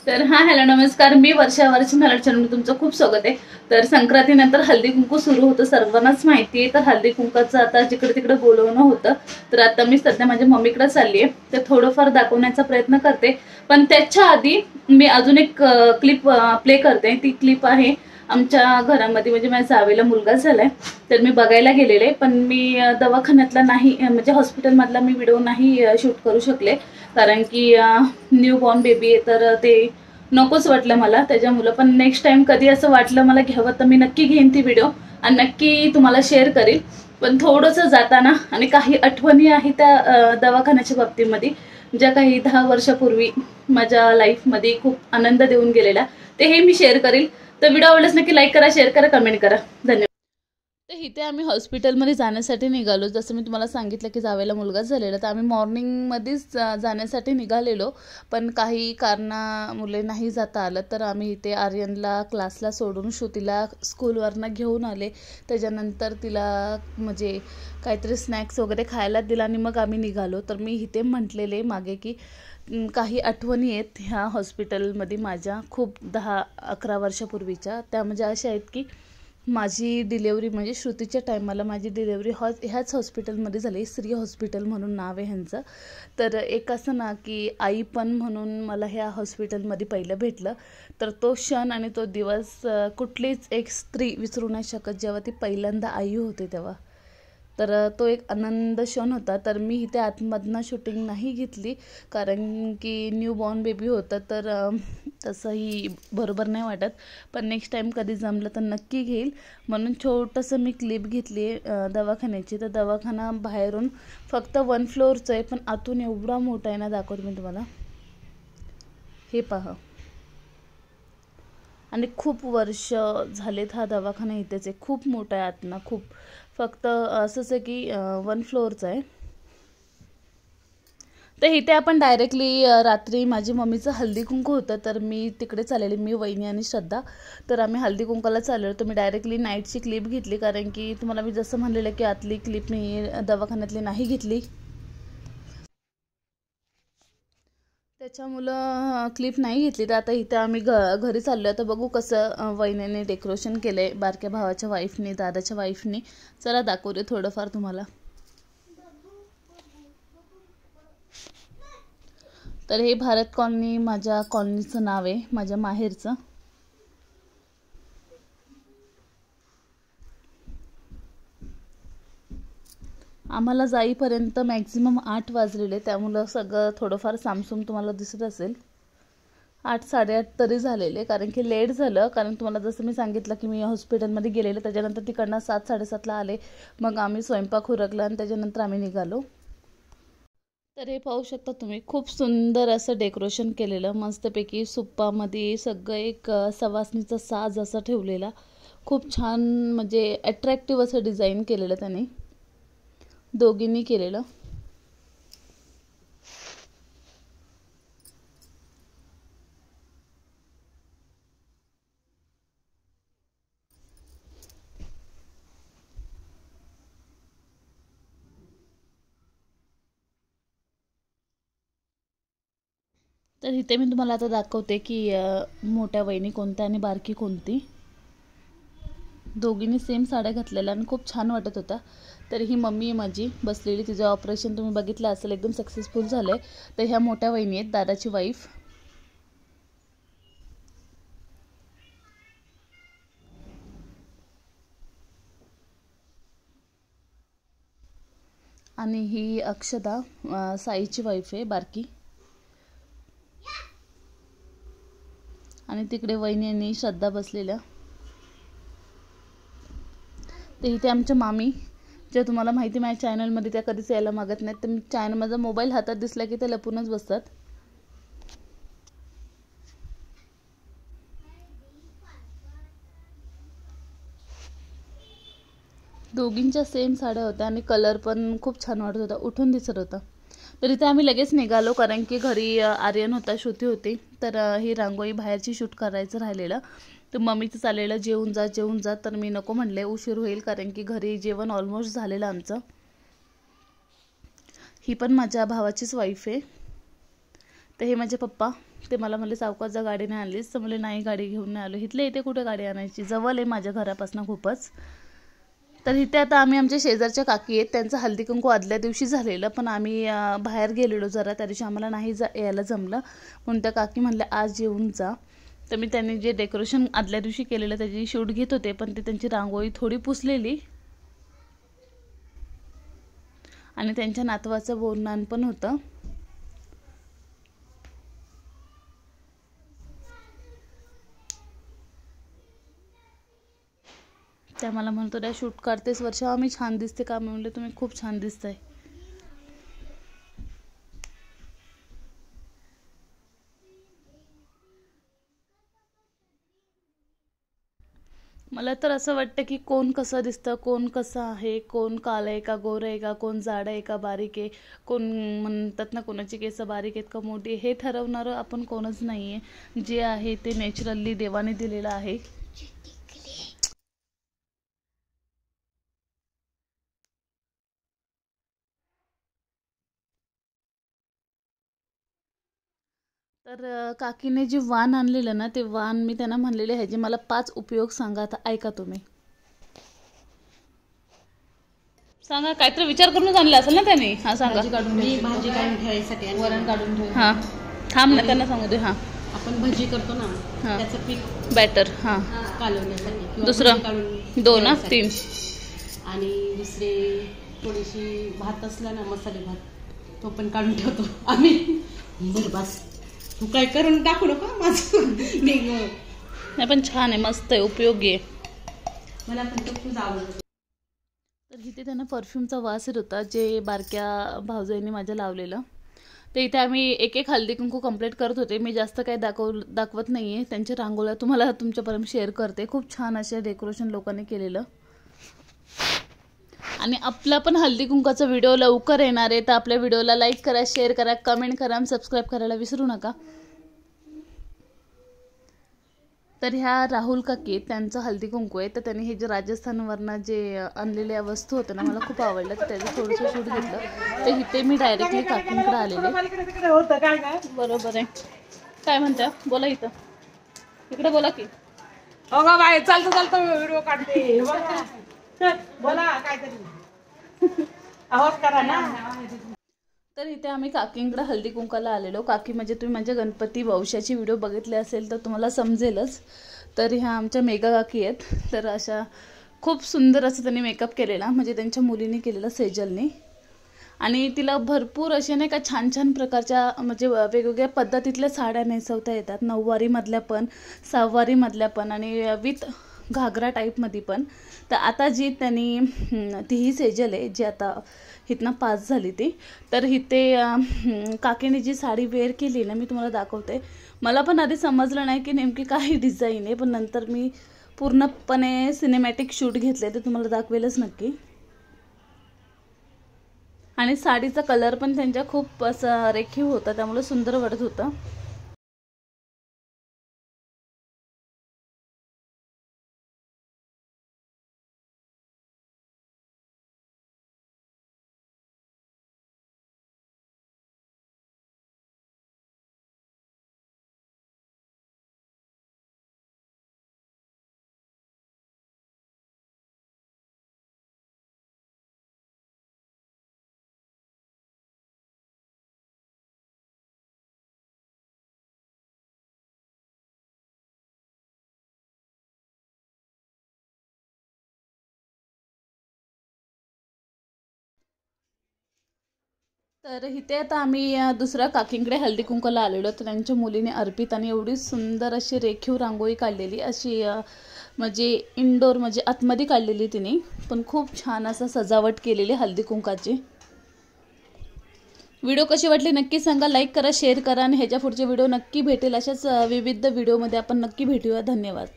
तर हॅलो नमस्कार, मी वर्षा मराठी चॅनलमध्ये तुमचं खूप स्वागत आहे। तर संक्रांतीनंतर हळदी कुंकू सुरू होतं, सर्वांनाच माहिती आहे। तर हळदी कुंकाचं आता जिकडे तिकडे बोलवणं होतं। तर आता मी सध्या माझ्या मम्मीकडे चालली आहे, तर थोडंफार दाखवण्याचा प्रयत्न करते। पण त्याच्या आधी मी अजून एक क्लिप प्ले करते। ती क्लिप आहे आमच्या घरामध्ये, म्हणजे माझ्या जावेला मुलगा झालाय, तर मी बघायला गेलेले। पण मी दवाखान्यातला नाही, म्हणजे हॉस्पिटलमधला मी व्हिडिओ नाही शूट करू शकले, कारण की न्यू बॉर्न बेबी आहे, तर ते नकोच वाटलं मला त्याच्यामुळे। पण नेक्स्ट टाइम कधी असं वाटलं मला घ्यावं तर मी नक्की घेईन ती व्हिडिओ आणि नक्की तुम्हाला शेअर करेल। पण थोडंसं जाताना आणि काही आठवणी आहेत त्या दवाखान्याच्या बाबतीमध्ये, ज्या काही 10 वर्षापूर्वी माझ्या लाईफमध्ये खूप आनंद देऊन गेलेला, ते हे मी शेअर करेल। तर व्हिडिओ आवडल्यास नक्की लाईक करा, शेअर करा, कमेंट करा। धन्यवाद। तर इथे आम्ही हॉस्पिटलमध्ये जाण्यासाठी निघालो। जसं मी तुम्हाला सांगितलं की जावेला मुलगा झालेला, तर आम्ही मॉर्निंगमध्येच जाण्यासाठी निघालेलो, पण काही कारणामुळे नाही जाता आलं। तर आम्ही इथे आर्यनला क्लासला सोडून श्रुतीला स्कूलवरनं घेऊन आले। त्याच्यानंतर तिला म्हणजे काहीतरी स्नॅक्स वगैरे खायला दिला आणि मग आम्ही निघालो। तर मी इथे म्हटलेले मागे की काही आठवणी आहेत ह्या हॉस्पिटलमध्ये माझ्या, खूप 10-11 वर्षापूर्वीच्या। त्या म्हणजे अशा आहेत की माझी डिलेवरी म्हणजे श्रुतीच्या टायमाला माझी डिलेवरी ह्याच हॉस्पिटलमध्ये झाली, श्री हॉस्पिटल म्हणून नाव आहे ह्यांचं। तर एक असं ना की आई पण म्हणून मला ह्या हॉस्पिटलमध्ये पहिलं भेटलं। तर तो क्षण आणि तो दिवस कुठलीच एक स्त्री विसरू नाही शकत, जेव्हा ती पहिल्यांदा आई होते तेव्हा। तर तो एक आनंद क्षण होता। तर मी इथे आतमधनं शूटिंग नाही घेतली, कारण की न्यू बॉर्न बेबी होतं, तर तसंही बरोबर नाही वाटत। पण नेक्स्ट टाईम कधी जमलं तर नक्की घेईल, म्हणून छोटंसं मी क्लिप घेतली दवाखान्याची। तर दवाखाना बाहेरून फक्त 1 फ्लोअरचं आहे, पण आतून एवढा मोठा आहे ना, दाखवते मी तुम्हाला, हे पहा। आणि खूप वर्ष झालेत हा दवाखाना इथेच आहे, खूप मोठा आहे आतनं खूप। फक्त असंच आहे की 1 फ्लोअरचं आहे। तर इथे आपण डायरेक्टली रात्री माझी मम्मीचं हल्दी कुंकू होतं, तर मी तिकडे चाललेली, मी वहिनी आणि श्रद्धा। तर आम्ही हल्दी कुंकाला चाललेलो। तर मी डायरेक्टली नाईटची क्लिप घेतली, कारण की तुम्हाला मी जसं म्हणलेलं की आतली क्लिप मी दवाखान्यातली नाही घेतली, त्याच्यामुळं क्लिप नाही घेतली। तर आता इथे आम्ही घरी चाललो। तर बघू कसं वहिनीने डेकोरेशन केलं आहे, बारक्या भावाच्या वाईफनी, दादाच्या वाईफनी। चला दाखवते थोडंफार तुम्हाला। तर हे भारत कॉलनी माझ्या कॉलनीचं नाव आहे, माझ्या माहेरचं। आम्हाला जाईपर्यंत मॅक्झिमम 8 वाजलेले, त्यामुळं सगळं थोडंफार सामसूम तुम्हाला दिसत असेल। 8-8:30 तरी झालेले, कारण की लेट झालं। कारण तुम्हाला जसं मी सांगितलं की मी हॉस्पिटलमध्ये गेलेले, त्याच्यानंतर तिकडनं 7-7:30ला आले, मग आम्ही स्वयंपाक उरकला आणि त्याच्यानंतर आम्ही निघालो। तर हे पाहू शकता तुम्ही, खूप सुंदर असं डेकोरेशन केलेलं, मस्तपैकी सुप्पामध्ये सगळं एक सवासणीचा साज असा ठेवलेला, खूप छान, म्हणजे अट्रॅक्टिव्ह असं डिझाईन केलेलं त्याने, दोघींनी केलेलं। तर इथे मी तुम्हाला आता दाखवते की मोठ्या वहिनी कोणत्या आणि बारकी कोणती। दोघींनी सेम साड्या घातलेल्या आणि खूप छान वाटत होता। तर ही मम्मी आहे माझी बसलेली, तिचं ऑपरेशन तुम्ही बघितलं असेल, एकदम सक्सेसफुल झालं आहे। तर ह्या मोठ्या वहिनी आहेत, दादाची वाईफ। आणि ही अक्षदा, साईची वाईफ आहे, बारकी। आणि तिकडे वहिनी आणि श्रद्धा बसलेल्या। तर इथे आमच्या मामी, जे तुम्हाला माहिती माझ्या चॅनलमध्ये त्या कधीच यायला मागत नाहीत, तर चॅनल माझा मोबाईल हातात दिसला की ते लपूनच बसतात। दोघींच्या सेम साड्या होत्या आणि कलर पण खूप छान वाटत होता, उठून दिसत होता। तर इथे आम्ही लगेच निघालो, कारण की घरी आर्यन होता, श्रुती होती। तर ही रांगोळी बाहेरची शूट करायचं राहिलेलं, तर मम्मीचं चाललेलं जेवून जा जेवून जा, तर मी नको म्हणले, उशीर होईल, कारण की घरी जेवण ऑलमोस्ट झालेलं आमचं। ही पण माझ्या भावाचीच वाईफ आहे। तर हे माझे पप्पा, ते मला म्हणले चौकात जा, गाडीने आणलीस? तर म्हणले नाही, गाडी घेऊन नाही आलो. इथले इथे कुठे गाडी आणायची, जवळ आहे माझ्या घरापासून खूपच. तर इथे आता आम्ही आमच्या शेजारच्या काकी आहेत, त्यांचं हळदी कुंकू आदल्या दिवशी झालेलं, पण आम्ही बाहेर गेलेलो जरा, त्या दिवशी आम्हाला नाही यायला जमलं. म्हणून त्या काकी म्हणल्या आज येऊन जा. तर मी त्यांनी जे डेकोरेशन आदल्या दिवशी केलेलं त्याची शूट घेत होते, पण ती त्यांची रांगोळी थोडी पुसलेली आणि त्यांच्या नातवाचं बोरनान पण होतं. त्या मला म्हणतो त्या शूट काढतेस वर्षा, मी छान दिसते का? मी म्हणले तुम्ही खूप छान दिसताय. मला तर असं वाटतं की कोण कसं दिसतं, कोण कसं आहे, कोण काळं आहे का गोरं आहे का, कोण जाडं आहे का बारीक आहे, कोण म्हणतात ना कोणाची केस बारीक आहेत का मोठी, हे ठरवणारं आपण कोणच नाही आहे. जे आहे ते नॅचरली देवाने दिलेलं आहे. तर काकीने जे वाण आणलेलं ना, ते वाण मी त्यांना म्हणलेले आहे, जे मला 5 उपयोग सांगा, आता ऐका तुम्ही. सांगा, काहीतरी विचार करूनच आणलं असेल ना त्याने. हा सांगा. भाजी काढून ठेवायसाठी आणि वरण काढून ठेवायसाठी. हां थांब ना, त्यांना सांगू दे. हां आपण भजी करतो ना, हां. त्याचं पीठ बॅटर. हां कालवण्यासाठी किंवा दुसरं भजी काढून 2 ना ठेवायसाठी. 3. आणि दुसरे थोडीशी भात असला ना, मसाले भात, तो पण काढून ठेवतो आम्ही. बरं बस, तू काय करून टाकू नका माझं. नाही पण छान आहे, मस्त आहे, उपयोगी आहे. मला पण तो खूप आवडतो. तर इथे त्यांना परफ्यूमचा वास येत होता, जे बारक्या भाऊजाईंनी माझ्या लावलेलं. ते इथे आम्ही एक एक हळदी कुंकू कंप्लीट करत होते. मी जास्त काही दाखवत नाही आहे. त्यांच्या रांगोळ्या तुम्हाला तुमच्यापर्यंत शेअर करते. खूप छान असे डेकोरेशन लोकांनी केलेलं. आणि आपला पण हळदी कुंकाचा व्हिडिओ लवकर येणार आहे, तर आपल्या व्हिडिओला लाईक करा, शेअर करा, कमेंट करा, सबस्क्राईब करायला विसरू नका. तर ह्या राहुल काकी त्यांचं हळदी कुंकू आहे, तर त्यांनी हे जे राजस्थानवरनं जे आणलेल्या वस्तू होत्या ना, मला खूप आवडलं, तर त्याचं थोडंसं शूट घेतलं. तर इथे मी डायरेक्टली काकींकडे आलेले. बरोबर आहे. काय म्हणता, बोला इथं, इकडे बोला की. हो गा बाय, चालतं चालतं व्हिडिओ काढते. बोला काहीतरी आवाज करा ना. तर इथे आम्ही काकींकडे हळदी कुंकाला आलेलो. काकी म्हणजे तुम्ही माझ्या गणपती वंशाची व्हिडिओ बघितले असेल तर तुम्हाला समजेलच. तर ह्या आमच्या मेगा काकी आहेत. तर अशा खूप सुंदर असं त्यांनी मेकअप केलेला, म्हणजे त्यांच्या मुलीने केलेला, सेजलने. आणि तिला भरपूर असे नाही का छान छान प्रकारच्या म्हणजे वेगवेगळ्या पद्धतीतल्या साड्या नेसवता येतात. 9वारीमधल्या पण, 6वारीमधल्या पण आणि विथ घागरा टाईपमध्ये पण. तर आता जी त्यांनी तीही सेजल आहे, जी आता इथनं पास झाली ती. तर इथे काकीने जी साडी वेअर केली ना, मी तुम्हाला दाखवते. मला पण आधी समजलं नाही की नेमकी काही डिझाईन आहे, पण नंतर मी पूर्णपणे सिनेमॅटिक शूट घेतले, ते तुम्हाला दाखवेलच नक्की. आणि साडीचा कलर पण त्यांच्या खूप असा रेखीव होता, त्यामुळे सुंदर वाटत होतं. तर इथे आता आम्ही दुसऱ्या काकींकडे हळदी कुंकूला आलेलो. तर त्यांच्या मुलीने अर्पिताने एवढी सुंदर अशी रेखीव रांगोळी काढलेली, अशी म्हणजे इनडोर म्हणजे आतमध्ये काढलेली तिने, पण खूप छान असं सजावट केलेली हळदी कुंकाची. व्हिडिओ कशी वाटली नक्की सांगा, लाईक करा, शेअर करा, आणि ह्याच्या पुढचे व्हिडिओ नक्की भेटेल. अशाच विविध व्हिडिओमध्ये आपण नक्की भेटूया. धन्यवाद.